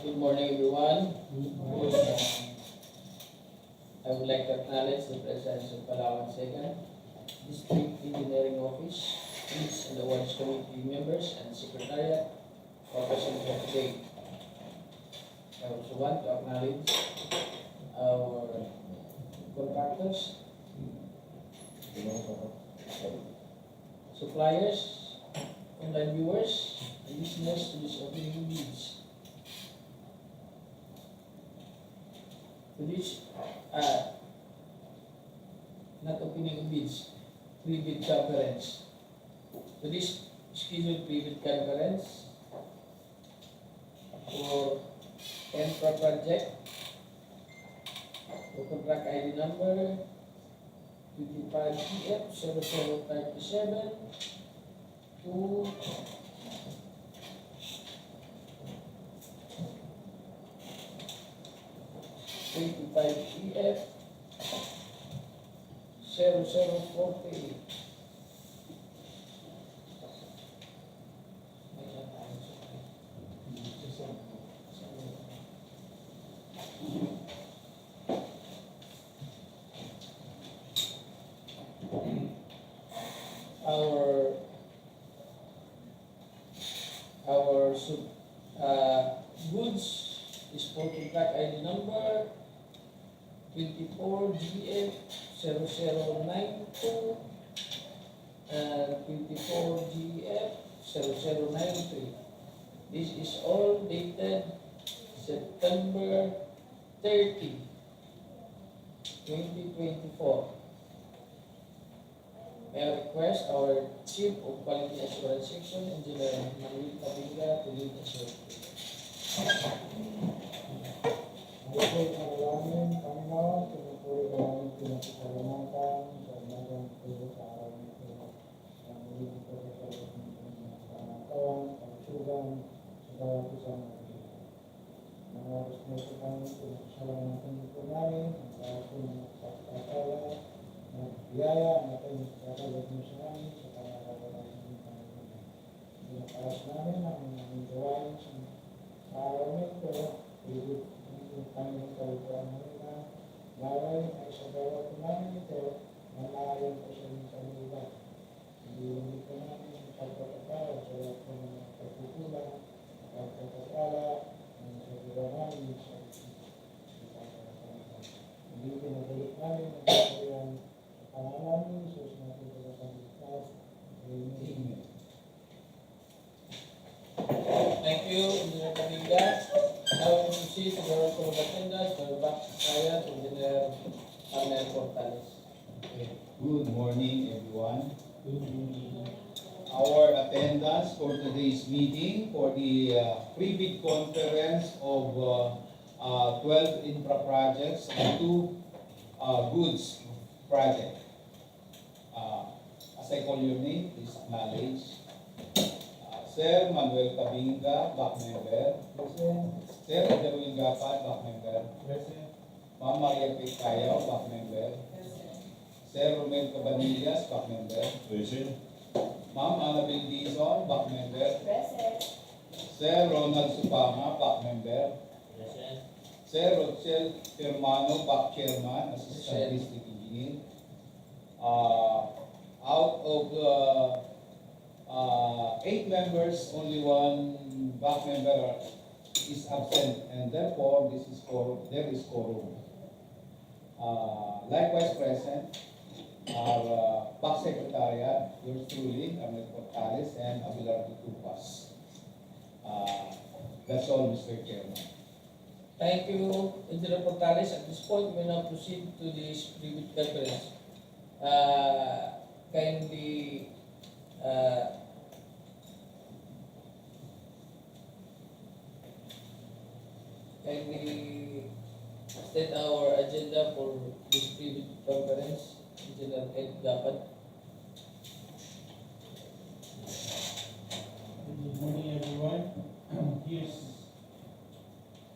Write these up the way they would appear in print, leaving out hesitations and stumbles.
Good morning, everyone. I would like to acknowledge the presence of Palawan 2nd District Engineering Office, police and the Awards Committee members and Secretariat for present here today. I also want to acknowledge our contractors, suppliers, online viewers, and listeners to this opening bids. To this, not opening bids, pre-bid conference. To this scheduled pre-bid conference for INFRA project, for contract ID number 25PF0037 to 25PF 0048. Our goods is for contract ID number 24GF0092 and 24GF0093. This is all dated September 30, 2024. May I request our Chief of Quality Assurance Section, Engineer Manuel to lead the show. Panalangin, Panginoon, pinupuri ko namin pinasasalamatan sa umagang ito sa araw nito. Ang muling ito sa salit ng pangatawan, pagsugan, sa bawat isang mga. Mga oras na ito kami, pinasasalamatan ito namin, ang lahat ko ng pagkakala, ng biyaya, na tayo nagkakalat mo sa amin, sa pangakawalan ng Panginoon. Pinapalas namin ang aming gawain sa araw nito, yung Panginoon kalituan mo na bawal ay sa bawat namin ito na maayon po sa inyong kanila. Hindi ko namin ang pagkakapala sa lahat ng mga pagkukulang, pagkakapala, ang sabiwa namin sa pagkakapala. Hindi pinagalit namin ang kakayan sa pangalan ni Jesus na pagkakapalitas. Amen. Thank you, Engineer Kalinga. Now we proceed to the roll of attendance for back to Engineer Arnel Portales. Good morning, everyone. Good morning. Our attendance for today's meeting for the pre-bid conference of 12 infra projects and 2 goods projects. As I call your name, please acknowledge. Sir Manuel Cabinga, back member. Present. Sir Ederwin Gapan, back member. Present. Ma'am Maria Picayo, back member. Sir Romel Cabanillas, back member. Present. Ma'am Annabel Dizon, back member. Present. Sir Ronald Supanga, back member. Present. Sir Rochelle Firmano, back chairman, assistant district engineer. Out of 8 members, only 1 back member is absent, and therefore there is quorum. Likewise present our back secretariat, yours truly, Arnel Portales and Abelardo Tupas. That's all, Mr. Chairman. Thank you, Engineer Portales. At this point, we now proceed to this pre-bid conference. Kindly state our agenda for this pre-bid conference, Engineer Ed Gapan. Good morning, everyone. Here's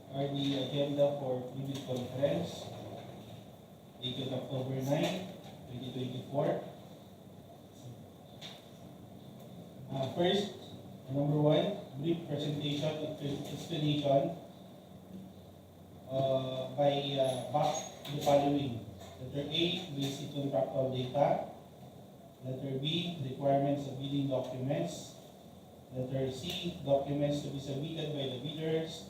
are the agenda for pre-bid conference dated October 9, 2024. First, number 1, brief presentation explanation back the following. Letter A, basic contractual data. Letter B, requirements of bidding documents. Letter C, documents to be submitted by the bidders.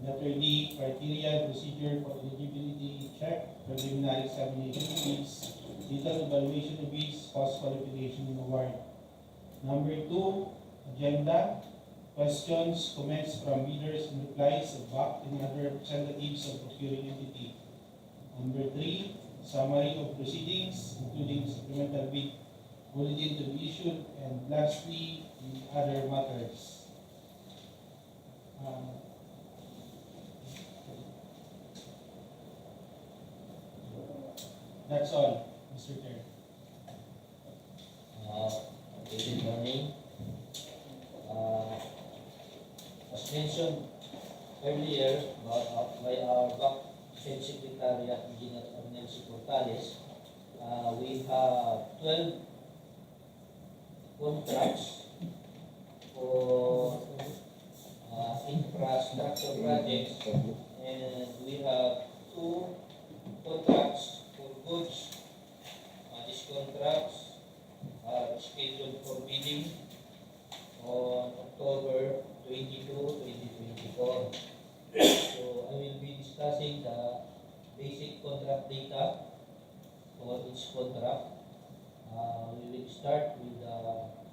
Letter D, criteria and procedure for eligibility check, preliminary examination fees, detailed evaluation of bids, cost qualification and award. Number 2, agenda, questions, comments from bidders and replies of BAC and other representatives of procuring entity. Number 3, summary of proceedings, including supplemental bid bulletin to be issued, and lastly, the other matters. That's all, Mr. Chair. Good morning. As mentioned earlier by our back Secretary Engineer Nelson Portales, we have 12 contracts for infrastructure projects, and we have 2 contracts for goods. These contracts are scheduled for bidding on October 22, 2024. So I will be discussing the basic contract data for each contract. We will start with the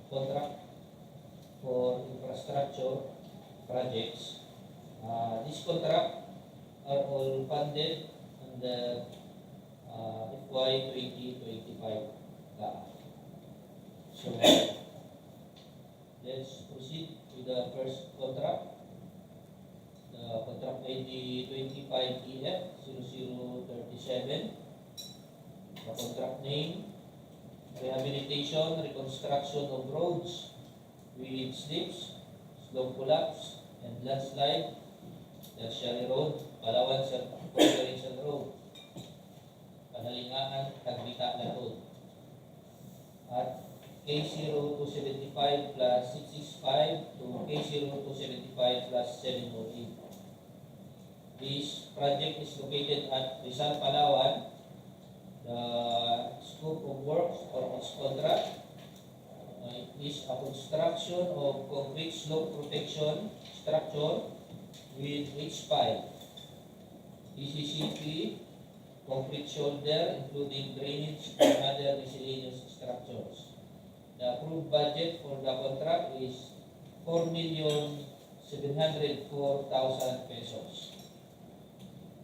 contract for infrastructure projects. This contract are all funded under FY 2025. So let's proceed with the first contract. The contract ID 25EF0037. The contract name, Rehabilitation, Reconstruction of Roads with Slips, Slope Collapse, and Landslide, Tertiary Road, Palawan Road, Panalingaan-Tagbita-Latud, at K0275 plus 665 to K0275 plus 708. This project is located at Rizal, Palawan. The scope of works for this contract is a construction of concrete slope protection structure with H5, PCCP, concrete shoulder, including drainage and other miscellaneous structures. The approved budget for the contract is 4,704,000 pesos.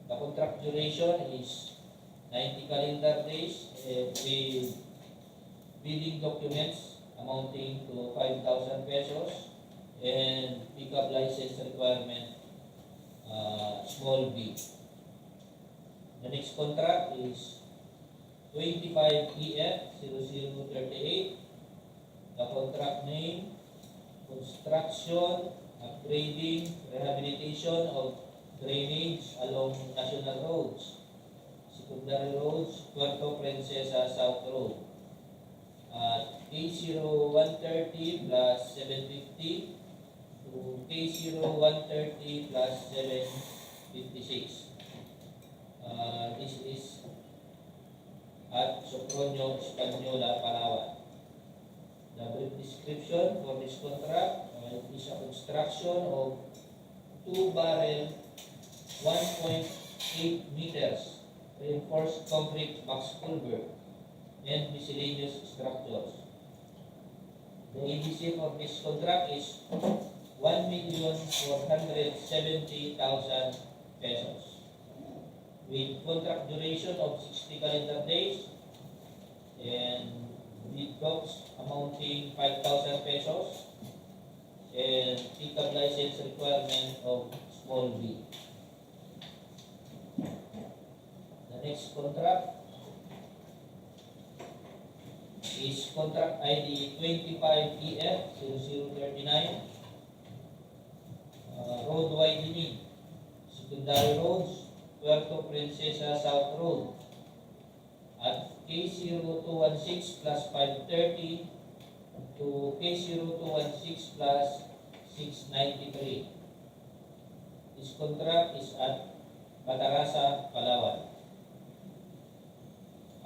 The contract duration is 90 calendar days with bidding documents amounting to 5,000 pesos and pickup license requirement small b. The next contract is 25EF0038. The contract name, construction, upgrading, rehabilitation of drainage along national roads, secondary roads, Puerto, Princesa, South Road. K0130 plus 750 to K0130 plus 756. This is at Sofronio, Española, Palawan. The brief description for this contract is a construction of 2-barrel 1.8 meters reinforced concrete box culvert and miscellaneous structures. The EDC for this contract is 1,470,000 pesos with contract duration of 60 calendar days and bid docs amounting 5,000 pesos and pickup license requirement of small b. The next contract is contract ID 25EF0039, road widening, secondary roads, Puerto, Princesa, South Road, at K0216 plus 530 to K0216 plus 693. This contract is at Bataraza, Palawan.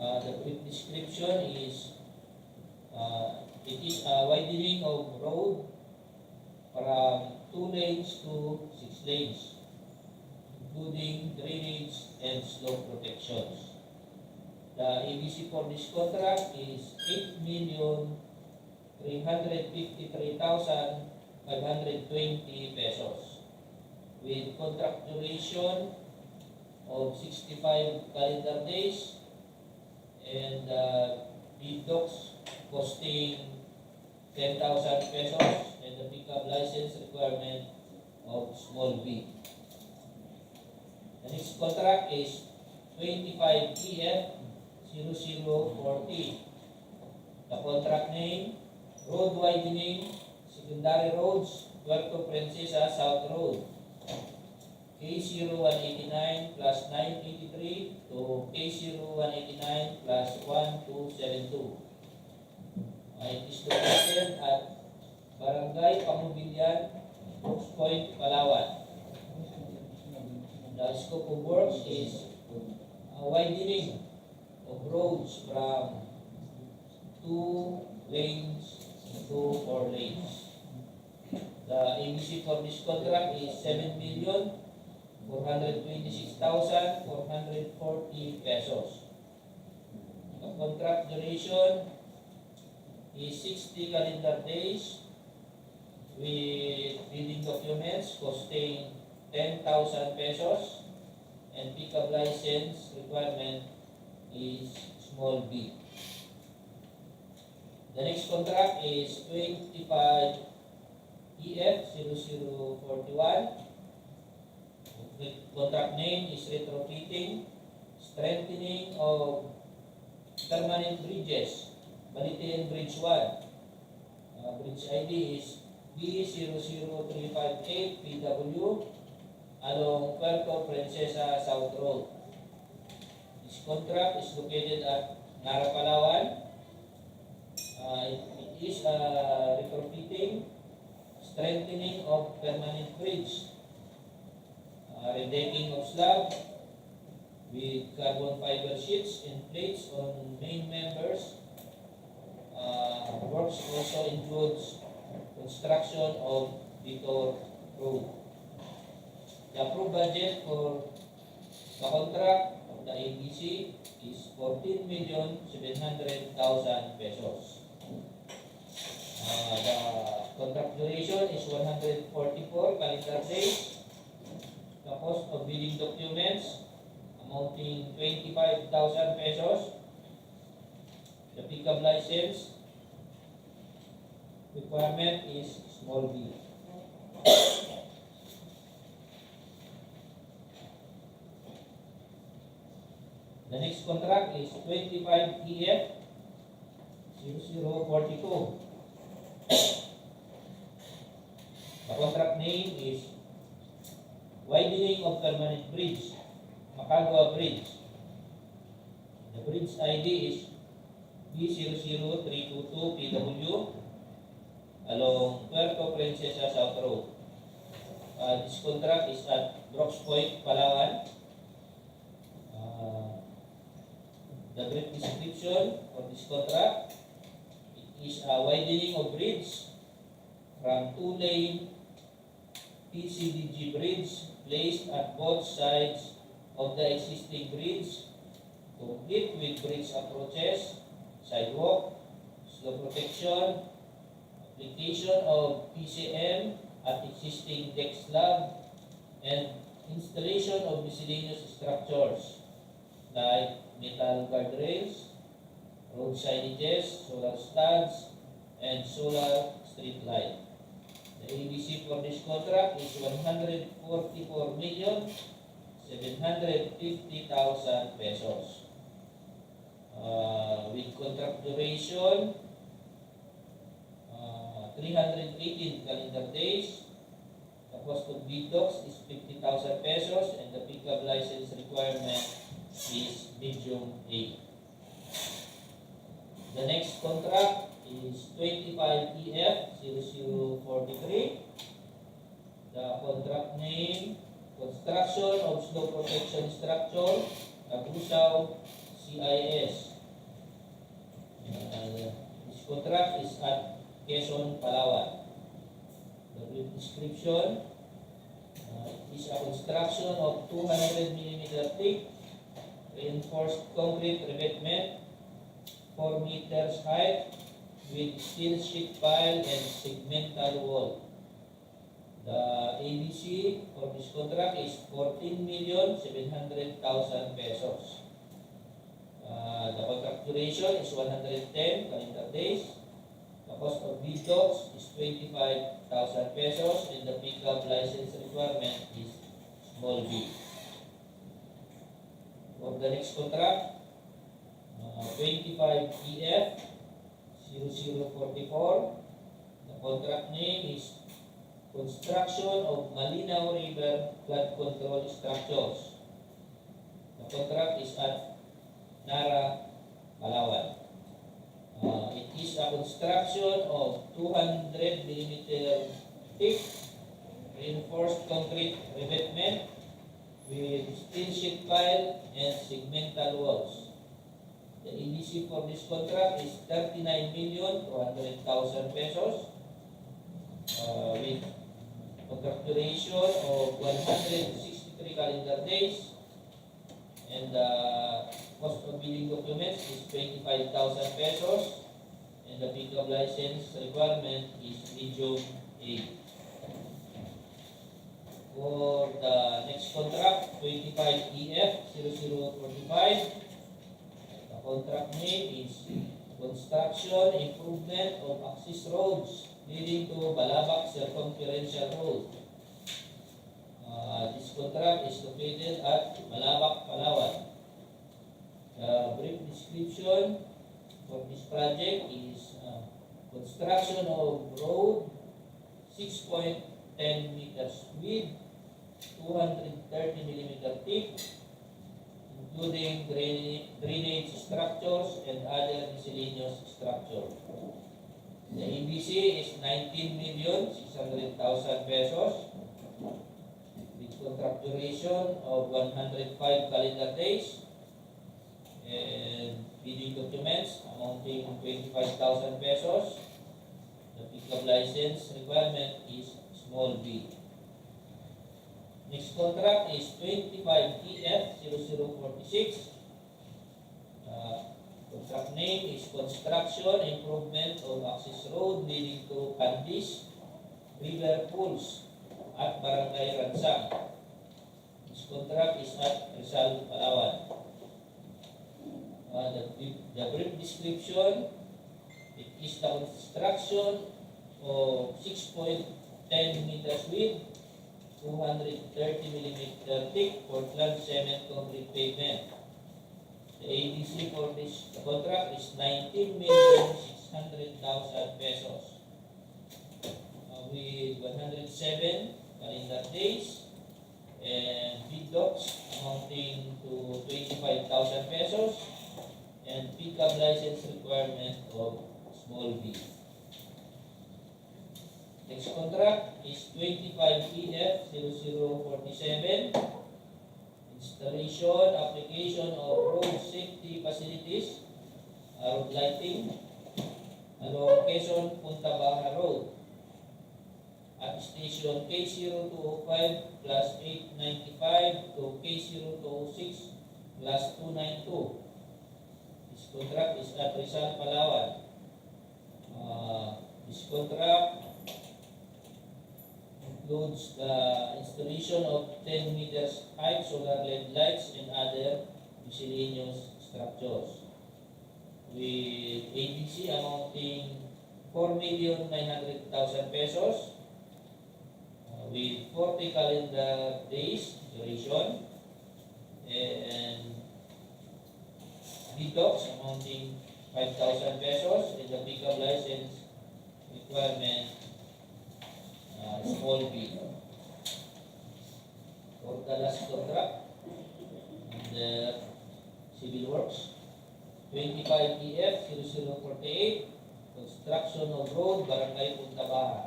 The brief description is it is a widening of road from 2 lanes to 6 lanes, including drainage and slope protections. The ABC for this contract is 8,353,520 pesos, with contract duration of 65 calendar days and bid docs costing 10,000 pesos and the pickup license requirement of small B. The next contract is 25 EF 0040. The contract name, road widening, secondary roads, Puerto Princesa South Road, K0189 plus 983 to K0189 plus 1272. It is located at Barangay Pamubilyan, Brooks Point, Palawan. The scope of works is a widening of roads from 2 lanes to 4 lanes. The ABC for this contract is 7,426,440 pesos. The contract duration is 60 calendar days with bidding documents costing 10,000 pesos and pickup license requirement is small B. The next contract is 25 EF 0041. The contract name is Retrofitting, strengthening of permanent bridges, Balitien Bridge 1. Bridge ID is B00358 PW along Puerto Princesa South Road. This contract is located at Narra, Palawan. It is retrofitting, strengthening of permanent bridge, redecking of slab with carbon fiber sheets and plates on main members. Works also includes construction of Victor Road. The approved budget for the contract of the ABC is 14,700,000 pesos. The contract duration is 144 calendar days. The cost of bidding documents amounting 25,000 pesos. The pickup license requirement is small B. The next contract is 25 EF 0042. The contract name is Widening of Permanent Bridge, Macagua Bridge. The bridge ID is B00322 PW along Puerto Princesa South Road. This contract is at Brooks Point, Palawan. The brief description for this contract, it is a widening of bridge from 2-lane PCDG bridge placed at both sides of the existing bridge, complete with bridge approaches, sidewalk, slope protection, application of PCM at existing deck slab, and installation of miscellaneous structures like metal guardrails, road signages, solar stands, and solar street light. The ABC for this contract is 144,750,000 pesos. With contract duration 318 calendar days. The cost of bid docs is 50,000 pesos and the pickup license requirement is medium A. The next contract is 25 EF 0043. The contract name, construction of Snow Protection Structure, Agusaw, CIS. This contract is at Quezon, Palawan. The brief description is a construction of 200 mm thick reinforced concrete revetment, 4 meters height, with steel sheet pile and segmental wall. The ABC for this contract is 14,700,000 pesos. The contract duration is 110 calendar days. The cost of bid docs is 25,000 pesos and the pickup license requirement is small b. For the next contract, 25 EF 0044. The contract name is Construction of Malinaw River Flood Control Structures. The contract is at Narra, Palawan. It is a construction of 200 mm thick reinforced concrete revetment with steel sheet pile and segmental walls. The EDC for this contract is 39,200,000 pesos with contract duration of 163 calendar days, and the cost of bidding documents is 25,000 pesos and the pickup license requirement is medium A. For the next contract, 25 EF 0045, the contract name is Construction Improvement of Access Roads leading to Balabak Circumferential Road. This contract is located at Balabak, Palawan. The brief description for this project is construction of road 6.10 meters width, 230 millimeter thick, including drainage structures and other miscellaneous structures. The EBC is 19,600,000 pesos with contract duration of 105 calendar days and bidding documents amounting to 25,000 pesos. The pickup license requirement is small b. Next contract is 25 EF 0046. Contract name is Construction Improvement of Access Road leading to Candis River Pools at Barangay Ransang. This contract is at Rizal, Palawan. The brief description, it is the construction of 6.10 meters width, 230 millimeter thick Portland cement concrete pavement. The ADC for this contract is 19,600,000 pesos with 107 calendar days and bid docs amounting to 25,000 pesos and pickup license requirement of small b. Next contract is 25 EF 0047. Installation, application of road safety facilities, road lighting along Quezon Punta Baja Road at station K0205 plus 895 to K0206 plus 292. This contract is at Rizal, Palawan. This contract includes the installation of 10 meters height solar LED lights and other miscellaneous structures with ADC amounting 4,900,000 pesos with 40 calendar days duration and bid docs amounting 5,000 pesos and the pickup license requirement small b. For the last contract, the civil works, 25 EF 0048, construction of road Barangay Punta Baja.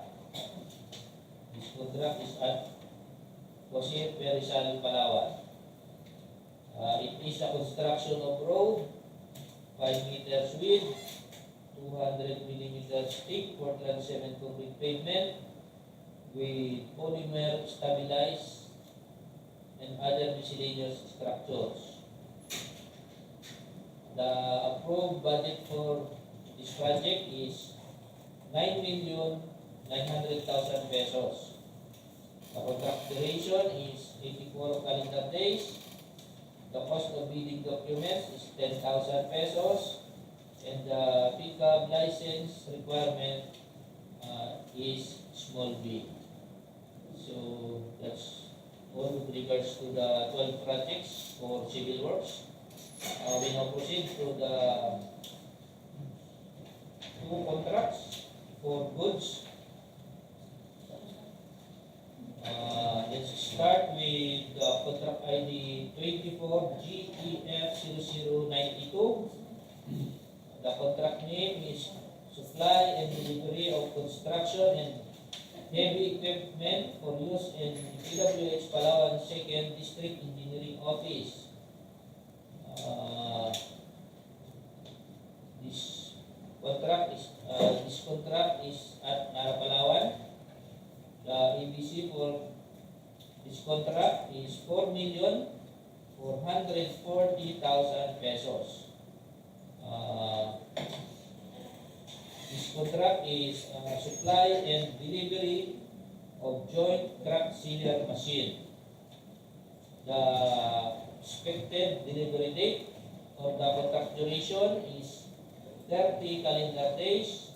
This contract is at Jose Rizal, Palawan. It is a construction of road, 5 meters width, 200 millimeters thick, Portland cement concrete pavement with polymer stabilized and other miscellaneous structures. The approved budget for this project is 9,900,000 pesos. The contract duration is 84 calendar days. The cost of bidding documents is 10,000 pesos. And the pickup license requirement is small B. So that's all with regards to the 12 projects for civil works. We now proceed to the 2 contracts for goods. Let's start with the contract ID 24GEF0092. The contract name is Supply and Delivery of Construction and Heavy Equipment for use in DPWH Palawan 2nd District Engineering Office. This contract is at Narra, Palawan. The ABC for this contract is 4,440,000 pesos. This contract is supply and delivery of joint crack sealer machine. The expected delivery date of the contract duration is 30 calendar days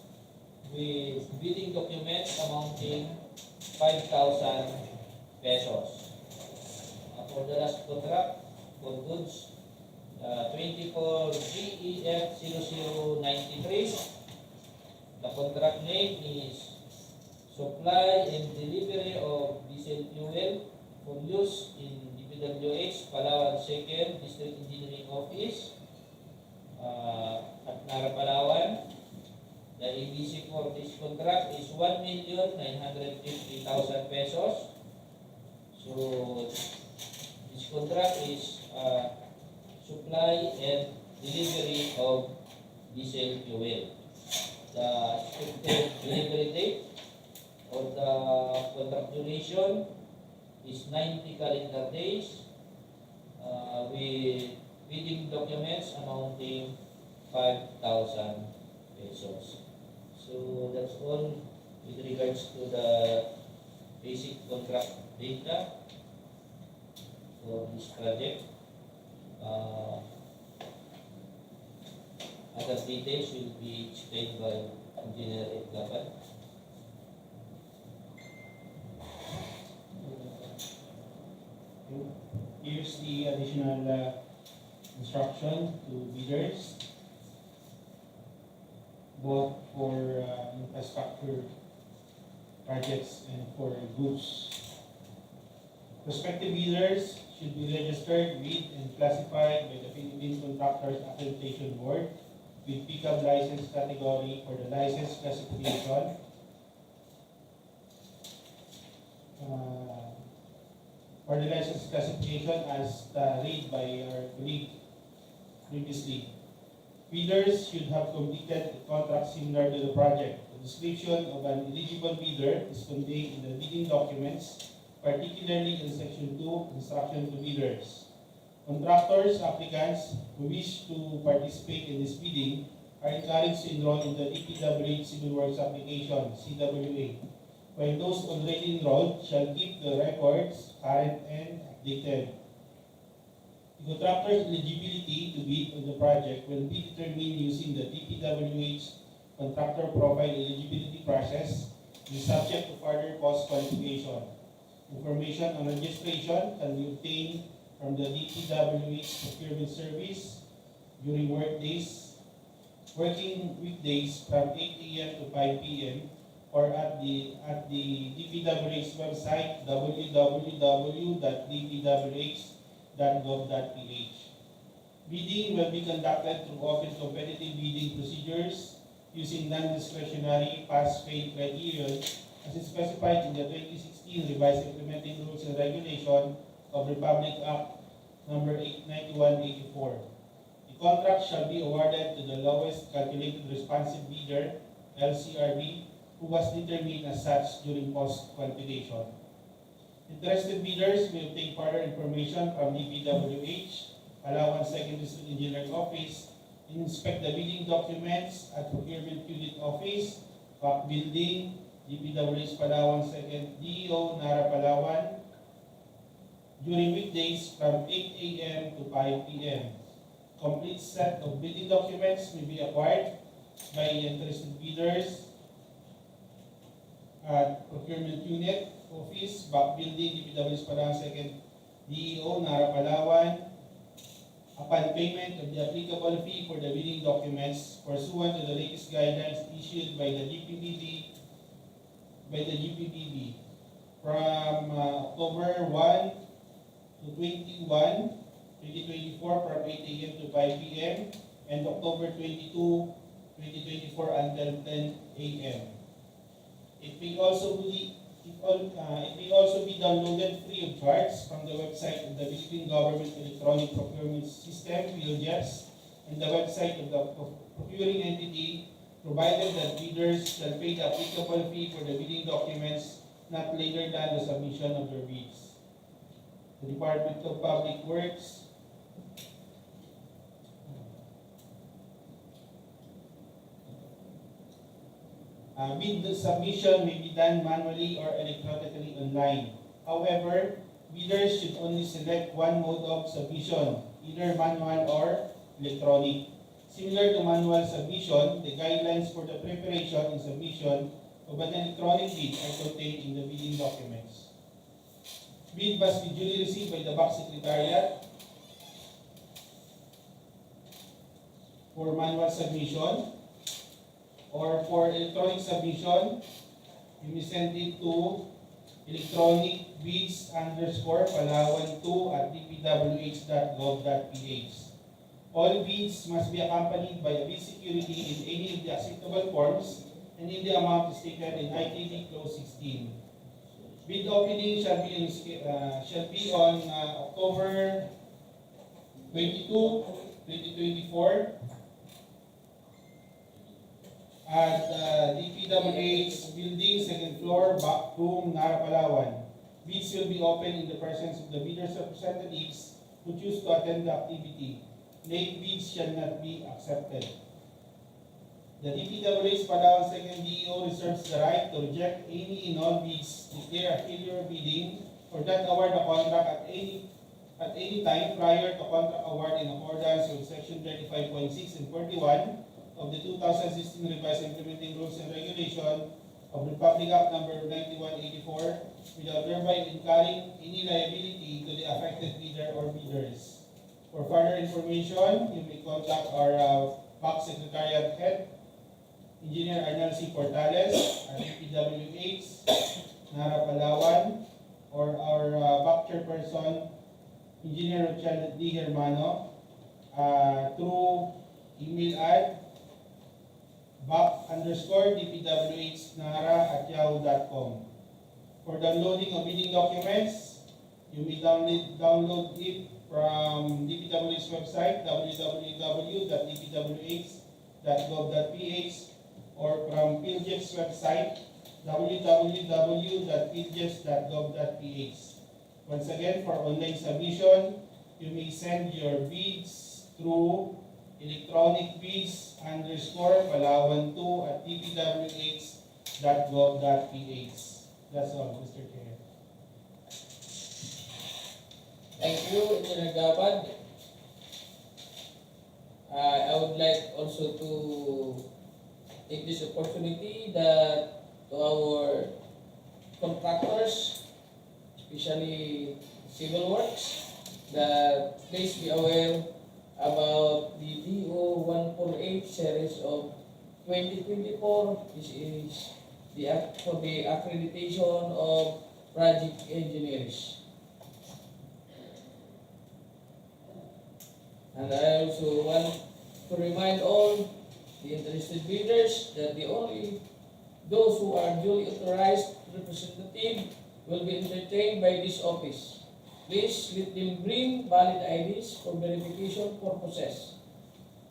with bidding documents amounting 5,000 pesos. For the last contract for goods, 24GEF0093, the contract name is Supply and Delivery of Diesel Fuel for use in DPWH Palawan 2nd District Engineering Office at Narra, Palawan. The ABC for this contract is 1,950,000 pesos. So this contract is supply and delivery of diesel fuel. The expected delivery date of the contract duration is 90 calendar days with bidding documents amounting 5,000 pesos. So that's all with regards to the basic contract data for this project. Other details will be explained by Engineer Edgapan. Here's the additional instruction to bidders, both for infrastructure projects and for goods. Prospective bidders should be registered with and classified by the Philippine Contractors Accreditation Board with pickup license category for the license classification. For the license classification as read by our colleague previously. Bidders should have completed a contract similar to the project. The description of an eligible bidder is contained in the bidding documents, particularly in Section 2, Instruction to Bidders. Contractors, applicants who wish to participate in this bidding are encouraged to enroll in the DPWH Civil Works Application, CWA, while those already enrolled shall keep the records current and updated. The contractor's eligibility to bid on the project will be determined using the DPWH Contractor Profile Eligibility Process and is subject to further cost qualification. Information on registration can be obtained from the DPWH Procurement Service during working weekdays from 8 a.m. to 5 p.m. or at the DPWH website www.dpwh.gov.ph. Bidding will be conducted through open competitive bidding procedures using non-discretionary pass-fail criterion as specified in the 2016 Revised Implementing Rules and Regulation of Republic Act number 89184. The contract shall be awarded to the lowest calculated responsive bidder, LCRB, who was determined as such during post-qualification. Interested bidders may obtain further information from DPWH Palawan Second District Engineering Office and inspect the bidding documents at Procurement Unit Office, Back Building, DPWH Palawan Second DEO, Narra, Palawan, during weekdays from 8 a.m. to 5 p.m. Complete set of bidding documents may be acquired by interested bidders at Procurement Unit Office, Back Building, DPWH Palawan Second DEO, Narra, Palawan, upon payment of the applicable fee for the bidding documents pursuant to the latest guidelines issued by the GPBB from October 1 to 21, 2024 from 8 a.m. to 5 p.m. and October 22, 2024 until 10 a.m. It may also be downloaded free of charge from the website of the Philippine Government Electronic Procurement System, PLGES, and the website of the procuring entity, provided that bidders shall pay the applicable fee for the bidding documents not later than the submission of their bids. The Department of Public Works bid submission may be done manually or electronically online. However, bidders should only select one mode of submission, either manual or electronic. Similar to manual submission, the guidelines for the preparation and submission of an electronic bid are contained in the bidding documents. Bid must be duly received by the Back Secretariat for manual submission, or for electronic submission, you may send it to electronicbids_palawan2@dpwh.gov.ph. All bids must be accompanied by a bid security in any of the acceptable forms and in the amount stated in ITD Clause 16. Bid opening shall be on October 22, 2024 at DPWH Building, second floor, back room, Narra, Palawan. Bids will be open in the presence of the bidders' representatives who choose to attend the activity. Late bids shall not be accepted. The DPWH Palawan Second DEO reserves the right to reject any and all bids, declare a failure bidding, or not award a contract at any time prior to contract award in accordance with Section 35.6 and 41 of the 2016 Revised Implementing Rules and Regulation of Republic Act Number 9184, without thereby incurring any liability to the affected bidder or bidders. For further information, you may contact our Back Secretariat Head, Engineer Arnel C. Portales, at DPWH, Narra, Palawan, or our Back Chairperson, Engineer Rochelle D. Hermano, through email at back_dpwhnara@yahoo.com. For downloading of bidding documents, you may download it from DPWH website, www.dpwh.gov.ph, or from PLGES website, www.pljess.gov.ph. Once again, for online submission, you may send your bids through electronic bids_palawan2@dpwh.gov.ph. That's all, Mr. Chair. Thank you, Engineer Gabad. I would like also to take this opportunity that to our contractors, especially civil works, that please be aware about the DEO 148 series of 2024. This is for the accreditation of project engineers. And I also want to remind all the interested bidders that those who are duly authorized representative will be entertained by this office. Please let them bring valid IDs for verification purposes.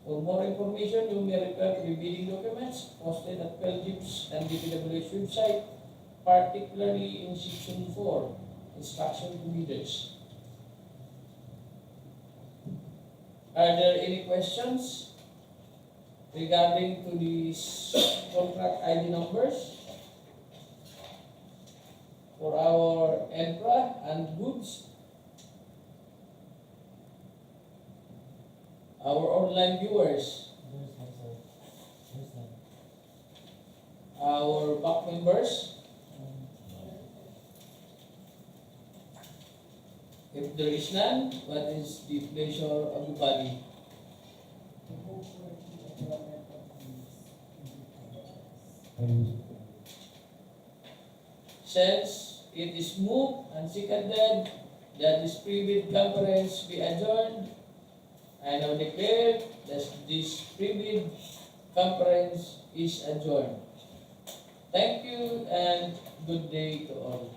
For more information, you may refer to the bidding documents posted at PELGIP's and DPWH website, particularly in Section 4, Instruction to Bidders. Are there any questions regarding to these contract ID numbers for our INFRA and goods? Our online viewers, There's none, sir. There's none. our back members, if there is none, what is the pleasure of the body? Since it is moved and seconded that this private conference be adjourned, I now declare that this private conference is adjourned. Thank you and good day to all.